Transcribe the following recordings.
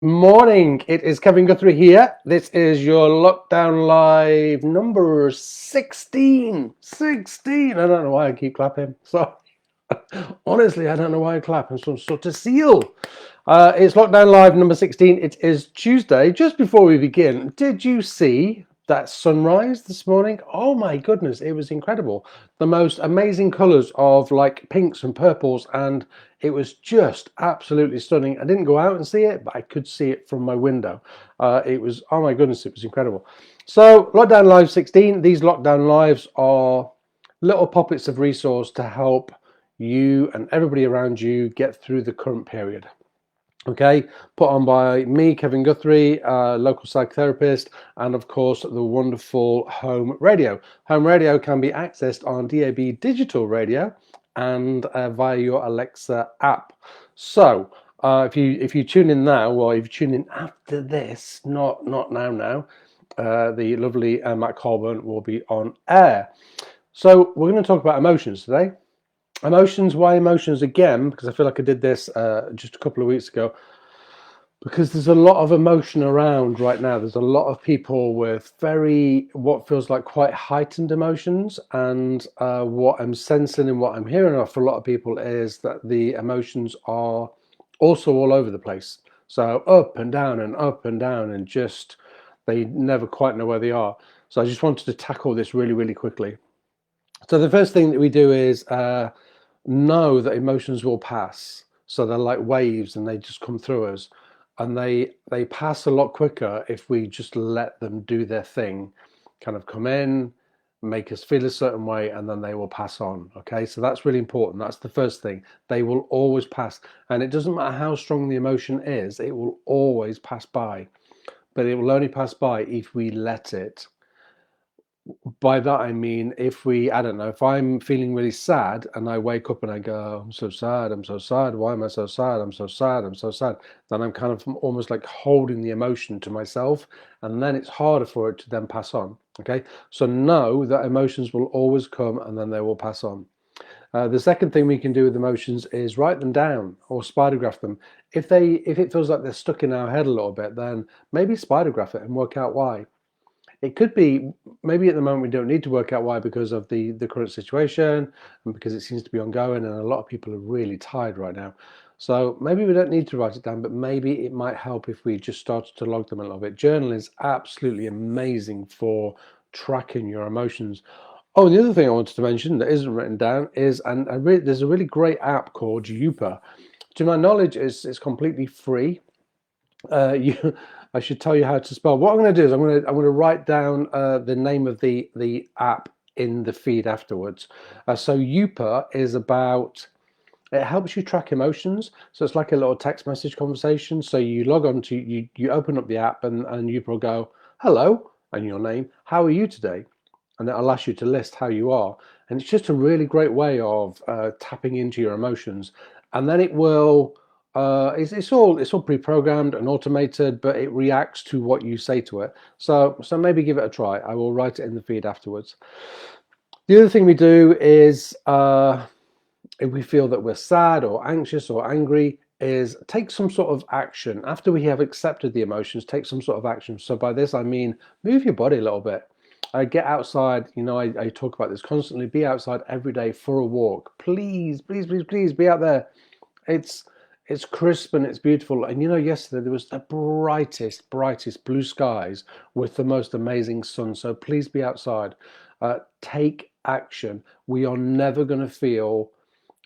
Morning, it is Kevin Guthrie here. This is your Lockdown Live number 16. 16. I don't know why I keep clapping. So, honestly, I don't know why I clap. I'm some sort of seal. It's Lockdown Live number 16. It is Tuesday. Just before we begin, did you see that sunrise this morning? Oh my goodness, it was incredible. The most amazing colors of like pinks and purples, and it was just absolutely stunning. I didn't go out and see it, but I could see it from my window. It was, oh my goodness, it was incredible. So, Lockdown Live 16, these Lockdown Lives are little pockets of resource to help you and everybody around you get through the current period. Okay, put on by me, Kevin Guthrie, local psychotherapist, and of course the wonderful Home Radio. Home Radio can be accessed on DAB digital radio and via your Alexa app. So if you tune in now, or if you tune in after this, not now, the lovely Matt Colburn will be on air. So we're going to talk about emotions today. Emotions, why emotions again? Because I feel like I did this just a couple of weeks ago. Because there's a lot of emotion around right now. There's a lot of people with what feels like quite heightened emotions. And what I'm sensing and what I'm hearing off a lot of people is that the emotions are also all over the place. So up and down and up and down, and just they never quite know where they are. So I just wanted to tackle this really, really quickly. So the first thing that we do is know that emotions will pass. So they're like waves and they just come through us, and they pass a lot quicker if we just let them do their thing, kind of come in, make us feel a certain way, and then they will pass on. Okay, so that's really important. That's the first thing. They will always pass, and it doesn't matter how strong the emotion is, it will always pass by, but it will only pass by if we let it. By that I mean, if I don't know, if I'm feeling really sad and I wake up and I go, I'm so sad, I'm so sad, why am I so sad, I'm so sad, I'm so sad, then I'm kind of almost like holding the emotion to myself, and then it's harder for it to then pass on. Okay, so know that emotions will always come and then they will pass on. The second thing we can do with emotions is write them down or spidergraph them. If it feels like they're stuck in our head a little bit, then maybe spidergraph it and work out why. It could be maybe at the moment we don't need to work out why, because of the current situation and because it seems to be ongoing and a lot of people are really tired right now. So maybe we don't need to write it down, but maybe it might help if we just started to log them a little bit. Journal is absolutely amazing for tracking your emotions. Oh, and the other thing I wanted to mention that isn't written down is, there's a really great app called Youper. To my knowledge, it's completely free. I should tell you how to spell. What I'm going to do is I'm going to write down the name of the app in the feed afterwards. So Youper is about, it helps you track emotions. So it's like a little text message conversation. So you log on to you open up the app, and Youper will go, hello, and your name, how are you today? And it'll ask you to list how you are. And it's just a really great way of tapping into your emotions. And then it will it's all pre-programmed and automated, but it reacts to what you say to it. So maybe give it a try. I will write it in the feed afterwards. The other thing we do is if we feel that we're sad or anxious or angry, is take some sort of action after we have accepted the emotions. Take some sort of action. So by this I mean move your body a little bit. Get outside. I talk about this constantly. Be outside every day for a walk. Please, please, please, please be out there. It's it's crisp and it's beautiful. And yesterday there was the brightest blue skies with the most amazing sun. So please be outside. Take action. We are never going to feel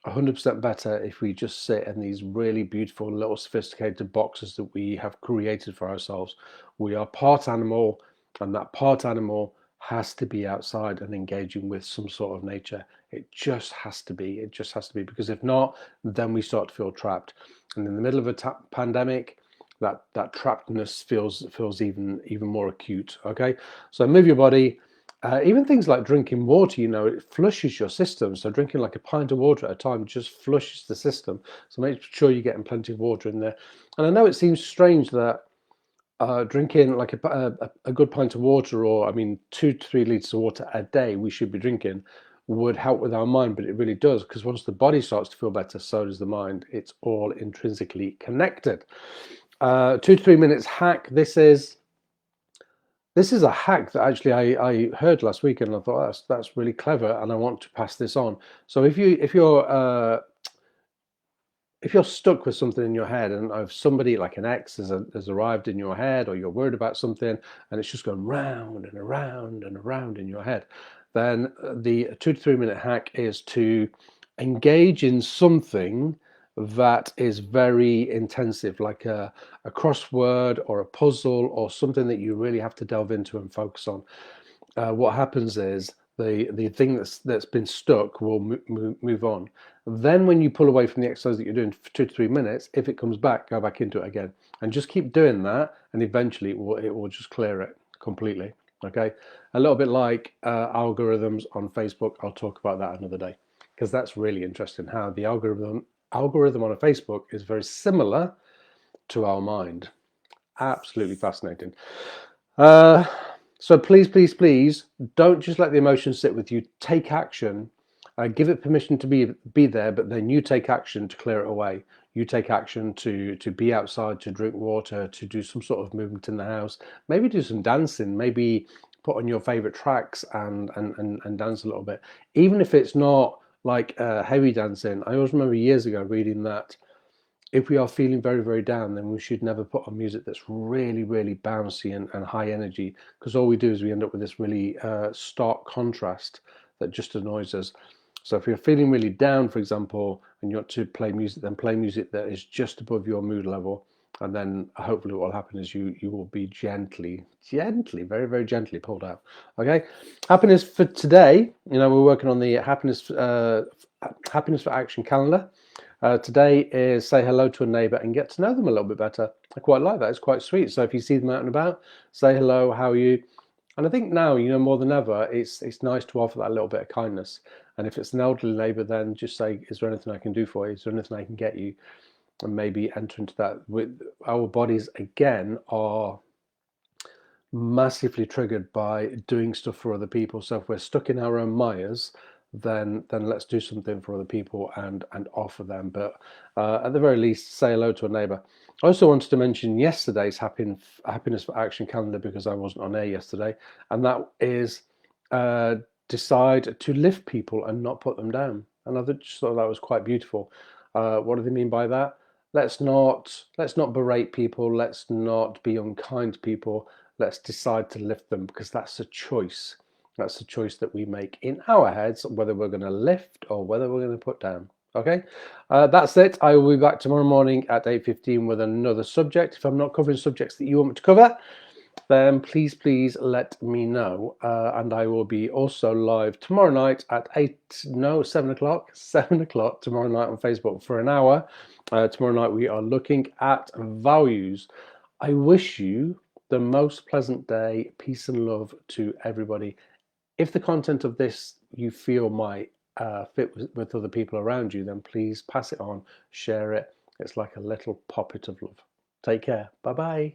100% better if we just sit in these really beautiful little sophisticated boxes that we have created for ourselves. We are part animal, and that part animal has to be outside and engaging with some sort of nature. It just has to be. It just has to be, because if not, then we start to feel trapped. And in the middle of a pandemic, that trappedness feels even more acute. Okay, so move your body. Even things like drinking water, it flushes your system. So drinking like a pint of water at a time just flushes the system. So make sure you're getting plenty of water in there. And I know it seems strange that drinking like a good pint of water, or 2 to 3 liters of water a day we should be drinking, would help with our mind, but it really does, because once the body starts to feel better, so does the mind. It's all intrinsically connected. 2 to 3 minutes hack. This is a hack that actually I heard last week, and I thought that's really clever, and I want to pass this on. So if you're stuck with something in your head, and if somebody like an ex has arrived in your head, or you're worried about something and it's just going round and around and around in your head, then the 2 to 3 minute hack is to engage in something that is very intensive, like a crossword or a puzzle or something that you really have to delve into and focus on. What happens is the thing that's been stuck will move on. Then when you pull away from the exercise that you're doing for 2 to 3 minutes, if it comes back, go back into it again, and just keep doing that, and eventually it will just clear it completely. Okay, a little bit like algorithms on Facebook. I'll talk about that another day, because that's really interesting how the algorithm on a Facebook is very similar to our mind. Absolutely fascinating. So please don't just let the emotions sit with you. Take action. Give it permission to be there, but then you take action to clear it away. You take action to be outside, to drink water, to do some sort of movement in the house. Maybe do some dancing. Maybe put on your favorite tracks and dance a little bit. Even if it's not like heavy dancing. I always remember years ago reading that if we are feeling very down, then we should never put on music that's really bouncy and high energy, because all we do is we end up with this really stark contrast that just annoys us. So if you're feeling really down, for example, and you want to play music, then play music that is just above your mood level, and then hopefully what will happen is you will be gently, very gently pulled out. Okay, happiness for today. We're working on the happiness for action calendar. Today is say hello to a neighbour and get to know them a little bit better. I quite like that. It's quite sweet. So if you see them out and about, say hello, how are you? And I think now, more than ever, it's nice to offer that little bit of kindness. And if it's an elderly neighbour, then just say, is there anything I can do for you? Is there anything I can get you? And maybe enter into that. With our bodies, again, are massively triggered by doing stuff for other people. So if we're stuck in our own mires, then let's do something for other people and offer them. But at the very least, say hello to a neighbour. I also wanted to mention yesterday's happiness for action calendar, because I wasn't on air yesterday, and that is decide to lift people and not put them down. And I just thought that was quite beautiful. What do they mean by that? Let's not berate people. Let's not be unkind to people. Let's decide to lift them, because that's a choice. That's the choice that we make in our heads, whether we're going to lift or whether we're going to put down. Okay, that's it. I will be back tomorrow morning at 8:15 with another subject. If I'm not covering subjects that you want me to cover, then please let me know. And I will be also live tomorrow night at 7 o'clock. 7 o'clock tomorrow night on Facebook for an hour. Tomorrow night we are looking at values. I wish you the most pleasant day. Peace and love to everybody. If the content of this you feel might fit with other people around you, then please pass it on, share it. It's like a little poppet of love. Take care. Bye-bye.